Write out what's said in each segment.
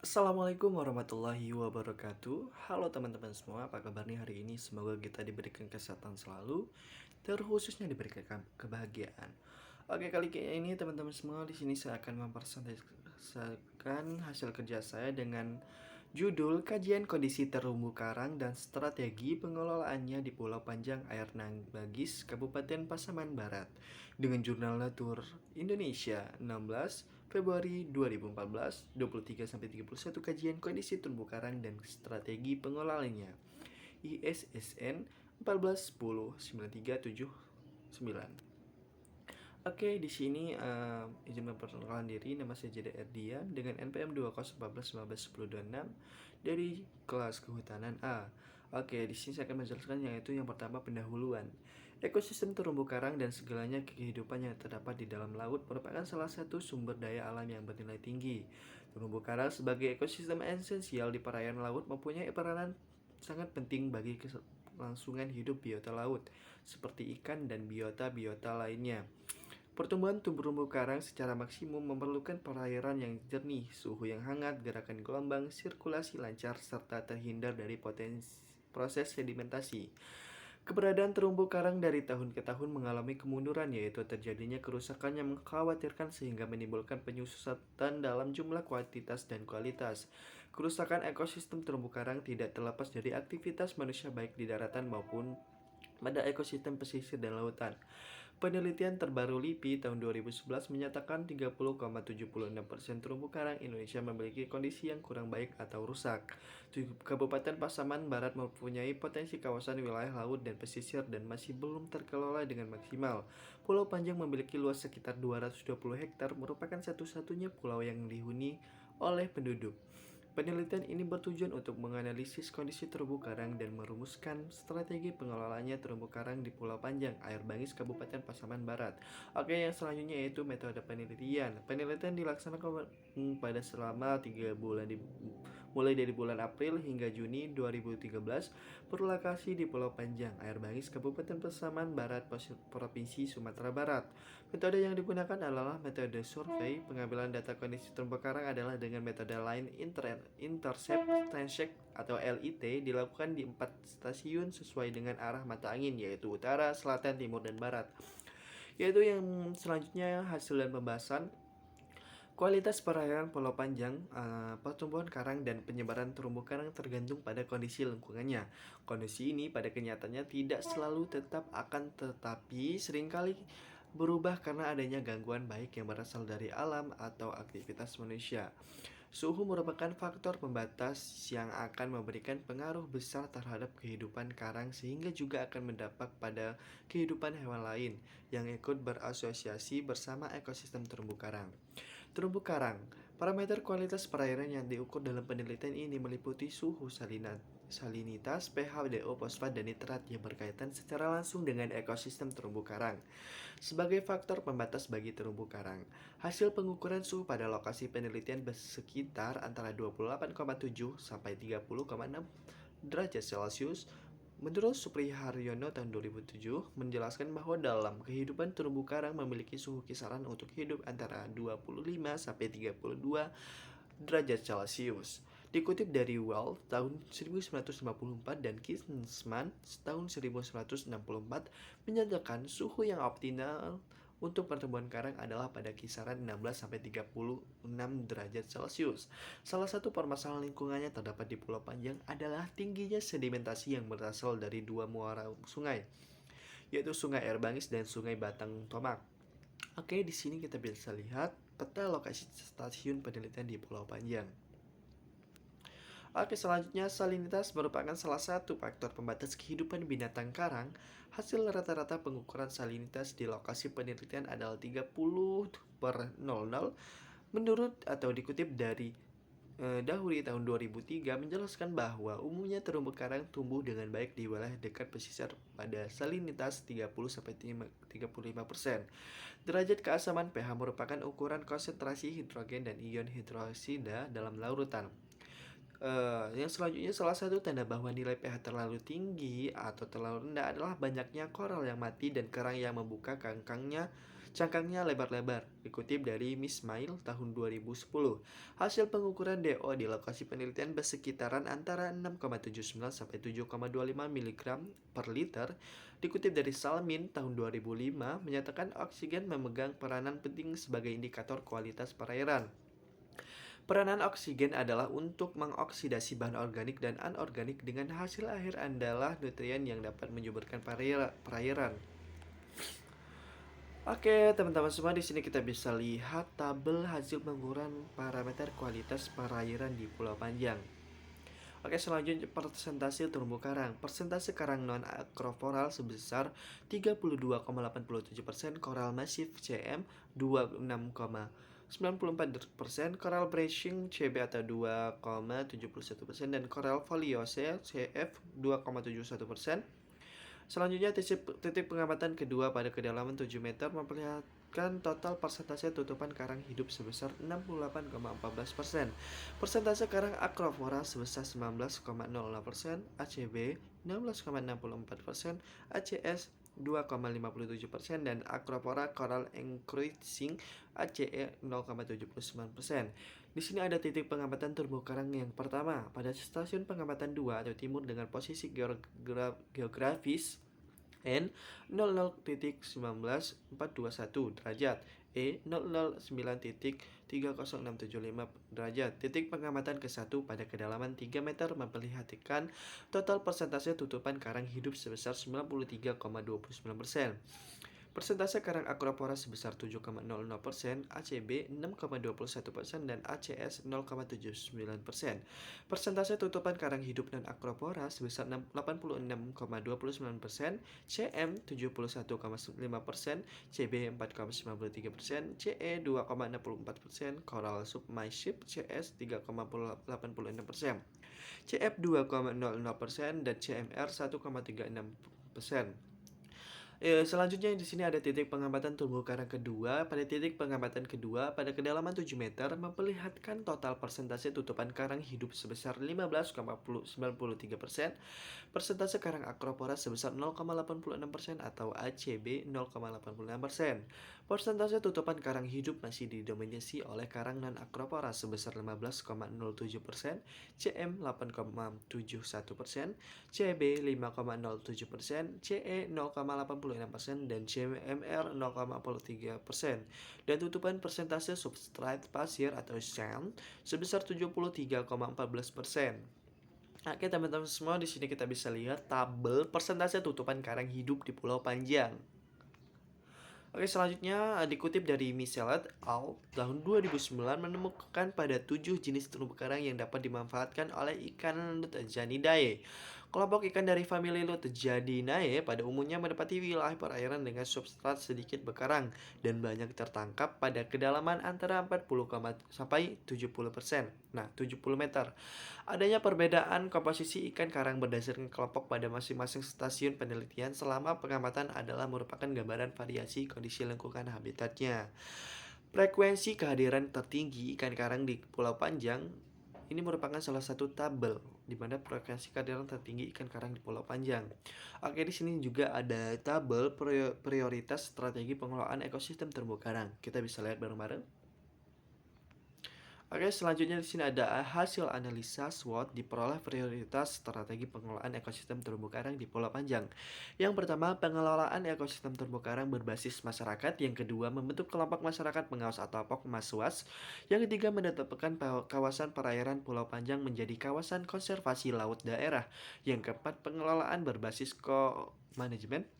Assalamualaikum warahmatullahi wabarakatuh. Halo teman-teman semua, apa kabar nih hari ini? Semoga kita diberikan kesehatan selalu, terkhususnya diberikan kebahagiaan. Oke, kali ini teman-teman semua, di sini saya akan mempresentasikan hasil kerja saya dengan judul Kajian Kondisi Terumbu Karang dan Strategi Pengelolaannya di Pulau Panjang Air Nangbagis, Kabupaten Pasaman Barat, dengan jurnal Nature Indonesia 16 Februari 2014, 23-31 Kajian Kondisi Terumbu Karang dan Strategi Pengelolaannya, ISSN 14109379. Oke, di sini izin memperkenalkan diri, nama saya Jada Erdian dengan NPM 2014 dari kelas Kehutanan A. Oke, di sini saya akan menjelaskan yaitu yang pertama pendahuluan. Ekosistem terumbu karang dan segalanya kehidupan yang terdapat di dalam laut merupakan salah satu sumber daya alam yang bernilai tinggi. Terumbu karang sebagai ekosistem esensial di perairan laut mempunyai peranan sangat penting bagi kelangsungan hidup biota laut, seperti ikan dan biota-biota lainnya. Pertumbuhan terumbu karang secara maksimum memerlukan perairan yang jernih, suhu yang hangat, gerakan gelombang, sirkulasi lancar, serta terhindar dari proses sedimentasi. Keberadaan terumbu karang dari tahun ke tahun mengalami kemunduran, yaitu terjadinya kerusakan yang mengkhawatirkan sehingga menimbulkan penyusutan dalam jumlah, kuantitas, dan kualitas. Kerusakan ekosistem terumbu karang tidak terlepas dari aktivitas manusia baik di daratan maupun pada ekosistem pesisir dan lautan. Penelitian terbaru LIPI tahun 2011 menyatakan 30,76% terumbu karang Indonesia memiliki kondisi yang kurang baik atau rusak. Kabupaten Pasaman Barat mempunyai potensi kawasan wilayah laut dan pesisir dan masih belum terkelola dengan maksimal. Pulau Panjang memiliki luas sekitar 220 hektar, merupakan satu-satunya pulau yang dihuni oleh penduduk. Penelitian ini bertujuan untuk menganalisis kondisi terumbu karang dan merumuskan strategi pengelolaannya terumbu karang di Pulau Panjang, Air Bangis, Kabupaten Pasaman Barat. Oke, yang selanjutnya yaitu metode penelitian. Penelitian dilaksanakan pada selama 3 bulan mulai dari bulan April hingga Juni 2013, berlokasi di Pulau Panjang, Air Bangis, Kabupaten Pasaman Barat, Provinsi Sumatera Barat. Metode yang digunakan adalah metode survei. Pengambilan data kondisi terumbu karang adalah dengan metode line intercept transect atau LIT, dilakukan di 4 stasiun sesuai dengan arah mata angin, yaitu utara, selatan, timur, dan barat. Yaitu yang selanjutnya hasil dan pembahasan. Kualitas perairan Pulau Panjang, pertumbuhan karang dan penyebaran terumbu karang tergantung pada kondisi lingkungannya. Kondisi ini pada kenyataannya tidak selalu tetap, akan tetapi seringkali berubah karena adanya gangguan baik yang berasal dari alam atau aktivitas manusia. Suhu merupakan faktor pembatas yang akan memberikan pengaruh besar terhadap kehidupan karang, sehingga juga akan berdampak pada kehidupan hewan lain yang ikut berasosiasi bersama ekosistem terumbu karang. Terumbu karang. Parameter kualitas perairan yang diukur dalam penelitian ini meliputi suhu, salinitas, pH, DO, fosfat, dan nitrat yang berkaitan secara langsung dengan ekosistem terumbu karang sebagai faktor pembatas bagi terumbu karang. Hasil pengukuran suhu pada lokasi penelitian bersekitar antara 28,7 sampai 30,6 derajat Celcius. Menurut Supriharyono tahun 2007 menjelaskan bahwa dalam kehidupan terumbu karang memiliki suhu kisaran untuk hidup antara 25 sampai 32 derajat Celcius. Dikutip dari Well tahun 1954 dan Kinsman tahun 1964 menyatakan suhu yang optimal untuk pertumbuhan karang adalah pada kisaran 16 sampai 36 derajat Celcius. Salah satu permasalahan lingkungannya terdapat di Pulau Panjang adalah tingginya sedimentasi yang berasal dari dua muara sungai, yaitu Sungai Air Bangis dan Sungai Batang Tomak. Oke, di sini kita bisa lihat peta lokasi stasiun penelitian di Pulau Panjang. Oke, selanjutnya salinitas merupakan salah satu faktor pembatas kehidupan binatang karang. Hasil rata-rata pengukuran salinitas di lokasi penelitian adalah 30/00. Menurut atau dikutip dari Dahuri tahun 2003 menjelaskan bahwa umumnya terumbu karang tumbuh dengan baik di wilayah dekat pesisir pada salinitas 30-35%. Derajat keasaman pH merupakan ukuran konsentrasi hidrogen dan ion hidroksida dalam lautan. Yang selanjutnya, salah satu tanda bahwa nilai pH terlalu tinggi atau terlalu rendah adalah banyaknya koral yang mati dan kerang yang membuka cangkangnya cangkangnya lebar-lebar, dikutip dari Mismail tahun 2010. Hasil pengukuran DO di lokasi penelitian bersekitaran antara 6,79 sampai 7,25 mg per liter, dikutip dari Salmin tahun 2005, menyatakan oksigen memegang peranan penting sebagai indikator kualitas perairan. Peranan oksigen adalah untuk mengoksidasi bahan organik dan anorganik dengan hasil akhir adalah nutrien yang dapat menyuburkan perairan. Oke, teman-teman semua, di sini kita bisa lihat tabel hasil pengukuran parameter kualitas perairan di Pulau Panjang. Oke, selanjutnya persentase terumbu karang. Persentase karang non-akroporal sebesar 32,87%, koral masif CM 26,94%, koral brushing CB atau 2,71%, dan koral foliose CF 2,71%. Selanjutnya, titik pengamatan kedua pada kedalaman 7 meter memperlihatkan total persentase tutupan karang hidup sebesar 68,14%. Persentase karang akropora sebesar 19,00%, ACB 16,64%, ACS 2,57%, dan akropora coral encroaching ACE 0,79%. Di sini ada titik pengamatan terumbu karang yang pertama pada stasiun pengamatan 2 atau timur dengan posisi geografis N 00.19421 derajat, E 009.30675 derajat. Titik pengamatan ke-1 pada kedalaman 3 meter memperlihatkan total persentase tutupan karang hidup sebesar 93,29%. Persentase karang akropora sebesar 7,00%, ACB 6,21%, dan ACS 0,79%. Persentase tutupan karang hidup dan akropora sebesar 86,29%, CM 71,5%, CB 4,93%, CE 2,64%, coral submassive CS 3,86%, CF 2,00%, dan CMR 1,36%. Selanjutnya di sini ada titik pengamatan terumbu karang kedua. Pada titik pengamatan kedua pada kedalaman 7 meter memperlihatkan total persentase tutupan karang hidup sebesar 15,93%, persentase karang akropora sebesar 0,86% atau ACB 0,86%. Persentase tutupan karang hidup masih didominasi oleh karang non akropora sebesar 15,07%, CM 8,71%, CB 5,07%, CE 0,86%, dan CMR 0,43%. Dan tutupan persentase substrate pasir atau sand sebesar 73,14%. Oke, teman-teman semua, di sini kita bisa lihat tabel persentase tutupan karang hidup di Pulau Panjang. Oke, selanjutnya dikutip dari Michelet al. tahun 2009 menemukan pada 7 jenis terumbu karang yang dapat dimanfaatkan oleh ikan Luthjanidae. Kelompok ikan dari famili Luthjanidae pada umumnya menempati wilayah perairan dengan substrat sedikit berkarang dan banyak tertangkap pada kedalaman antara 40 sampai 70%. Nah, 70 meter. Adanya perbedaan komposisi ikan karang berdasarkan kelompok pada masing-masing stasiun penelitian selama pengamatan adalah merupakan gambaran variasi kondisi lingkungan habitatnya. Frekuensi kehadiran tertinggi ikan karang di Pulau Panjang ini merupakan salah satu tabel di mana frekuensi kehadiran tertinggi ikan karang di Pulau Panjang. Oke, di sini juga ada tabel prioritas strategi pengelolaan ekosistem terumbu karang. Kita bisa lihat bareng-bareng. Oke, selanjutnya di sini ada hasil analisa SWOT diperoleh prioritas strategi pengelolaan ekosistem terumbu karang di Pulau Panjang. Yang pertama, pengelolaan ekosistem terumbu karang berbasis masyarakat. Yang kedua, membentuk kelompok masyarakat pengawas atau POK/MASWAS. Yang ketiga, menetapkan kawasan perairan Pulau Panjang menjadi kawasan konservasi laut daerah. Yang keempat, pengelolaan berbasis co-management.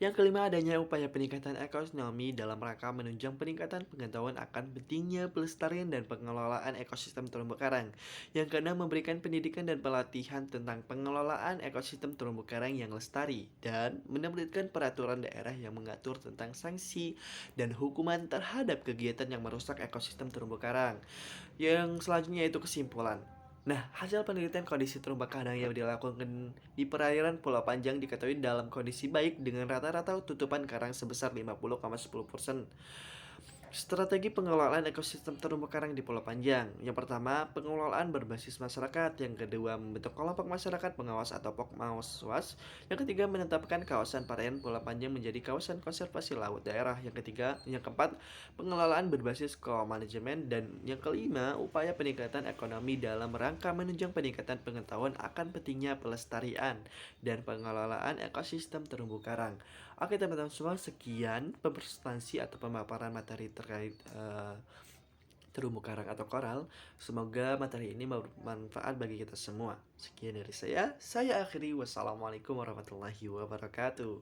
Yang kelima, adanya upaya peningkatan ekonomi dalam rangka menunjang peningkatan pengetahuan akan pentingnya pelestarian dan pengelolaan ekosistem terumbu karang. Yang keenam, memberikan pendidikan dan pelatihan tentang pengelolaan ekosistem terumbu karang yang lestari dan menerbitkan peraturan daerah yang mengatur tentang sanksi dan hukuman terhadap kegiatan yang merusak ekosistem terumbu karang. Yang selanjutnya itu kesimpulan. Nah, hasil penelitian kondisi terumbu karang yang dilakukan di perairan Pulau Panjang diketahui dalam kondisi baik dengan rata-rata tutupan karang sebesar 50,10%. Strategi pengelolaan ekosistem terumbu karang di Pulau Panjang. Yang pertama, pengelolaan berbasis masyarakat. Yang kedua, membentuk kelompok masyarakat pengawas atau POKMAWAS. Yang ketiga, menetapkan kawasan perairan Pulau Panjang menjadi kawasan konservasi laut daerah. Yang keempat, pengelolaan berbasis co-manajemen. Dan yang kelima, upaya peningkatan ekonomi dalam rangka menunjang peningkatan pengetahuan akan pentingnya pelestarian dan pengelolaan ekosistem terumbu karang. Oke teman-teman semua, sekian presentasi atau pemaparan materi terkait terumbu karang atau koral. Semoga materi ini bermanfaat bagi kita semua. Sekian dari saya akhiri. Wassalamualaikum warahmatullahi wabarakatuh.